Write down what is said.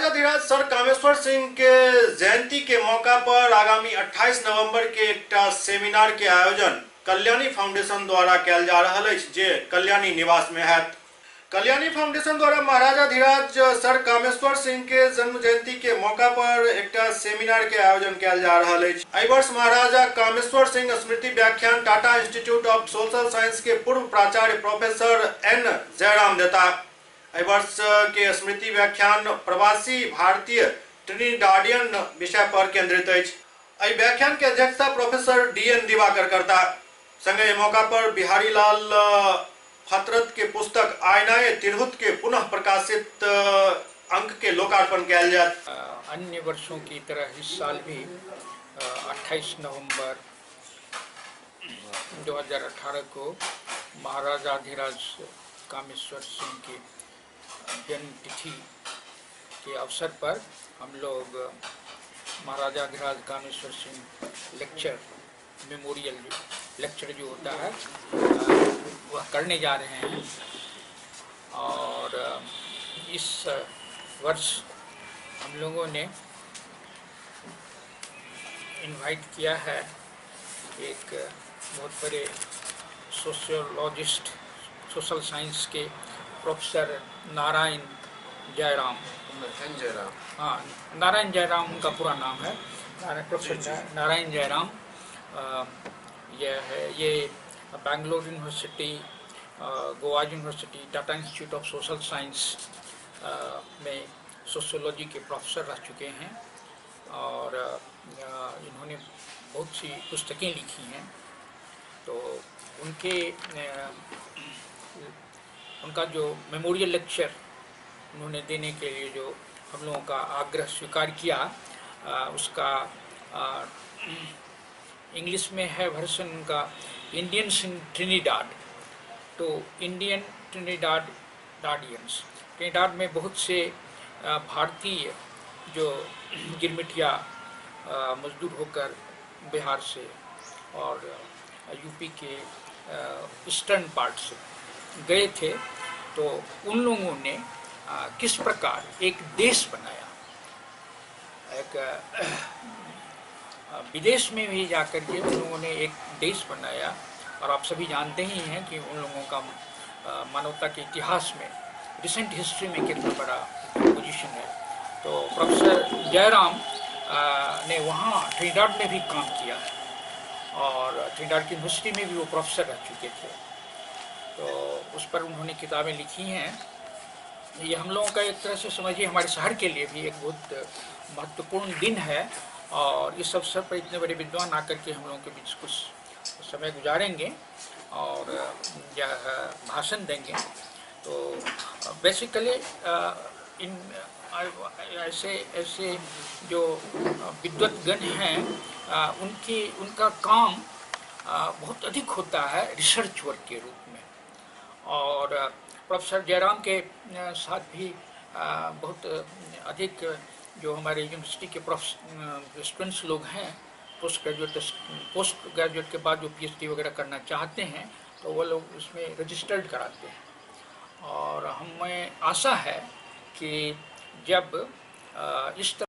महाराजाधिराज sir Kameshwar Singh के जयंती के मौका पर आगामी 28 नवंबर के एक सेमिनार के आयोजन कल्याणी फाउंडेशन द्वारा कैल जा रहा है, जे कल्याणी निवास में है। कल्याणी फाउंडेशन द्वारा महाराजाधिराज सर कामेश्वर सिंह के जन्म जयंती के मौका पर एक सेमिनार के आयोजन कैल जा रहा है। एहि वर्ष महाराजा कामेश्वर सिंह स्मृति व्याख्यान Tata institute of social science के पूर्व प्राचार्य प्रोफेसर एन जयराम देता। एहि वर्ष के स्मृति व्याख्यान प्रवासी भारतीय ट्रिनिडाडियन विषय पर केंद्रित है। एहि व्याख्यान के अध्यक्षता प्रोफेसर DN दिवाकर करता। संगे मौका पर बिहारी लाल खतरत के पुस्तक आयनाए तिरहुत के पुनः प्रकाशित अंक के लोकार्पण किया जाए। अन्य वर्षों की तरह इस साल भी 28 नवंबर 2018 को महाराजाधिराज कामेश्वर सिंह की जन्म तिथि के अवसर पर हम लोग Maharajadhiraj Kameshwar Singh lecture memorial lecture जो होता है वह करने जा रहे हैं। और इस वर्ष हम लोगों ने इनवाइट किया है एक बहुत बड़े सोशियोलॉजिस्ट सोशल साइंस के प्रोफेसर नारायण जयराम। हाँ, नारायण जयराम उनका पूरा नाम है, प्रोफेसर नारायण जयराम। ये Bangalore university, Goa university, Tata institute of social science में सोशियोलॉजी के प्रोफेसर रह चुके हैं और इन्होंने बहुत सी पुस्तकें लिखी हैं। तो उनका जो मेमोरियल लेक्चर उन्होंने देने के लिए जो हम लोगों का आग्रह स्वीकार किया, उसका इंग्लिश में है वर्जन उनका इंडियंस इन ट्रिनिडाड। तो इंडियन ट्रिनिडाडियंस, ट्रिनिडाड में बहुत से भारतीय जो गिरमिटिया मजदूर होकर बिहार से और यूपी के ईस्टर्न पार्ट से गए थे, तो उन लोगों ने किस प्रकार एक देश बनाया, एक विदेश में भी जाकर के उन लोगों ने एक देश बनाया। और आप सभी जानते ही हैं कि उन लोगों का मानवता के इतिहास में, रिसेंट हिस्ट्री में कितना बड़ा पोजीशन है। तो प्रोफेसर जयराम ने वहाँ ट्रिनिडाड में भी काम किया और ट्रिनिडाड की यूनिवर्सिटी में भी वो प्रोफेसर रह चुके थे। तो उस पर उन्होंने किताबें लिखी हैं। ये हम लोगों का एक तरह से समझिए हमारे शहर के लिए भी एक बहुत महत्वपूर्ण दिन है। और इस अवसर पर इतने बड़े विद्वान आकर के हम लोगों के बीच कुछ समय गुजारेंगे और यह भाषण देंगे। तो बेसिकली इन ऐसे जो विद्वत्गण हैं उनका काम बहुत अधिक होता है रिसर्च वर्क के रूप में। और प्रोफेसर जयराम के साथ भी बहुत अधिक जो हमारे यूनिवर्सिटी के स्टूडेंट्स लोग हैं, पोस्ट ग्रेजुएट के बाद जो PhD वगैरह करना चाहते हैं, तो वो लोग उसमें रजिस्टर्ड कराते हैं। और हमें आशा है कि जब इस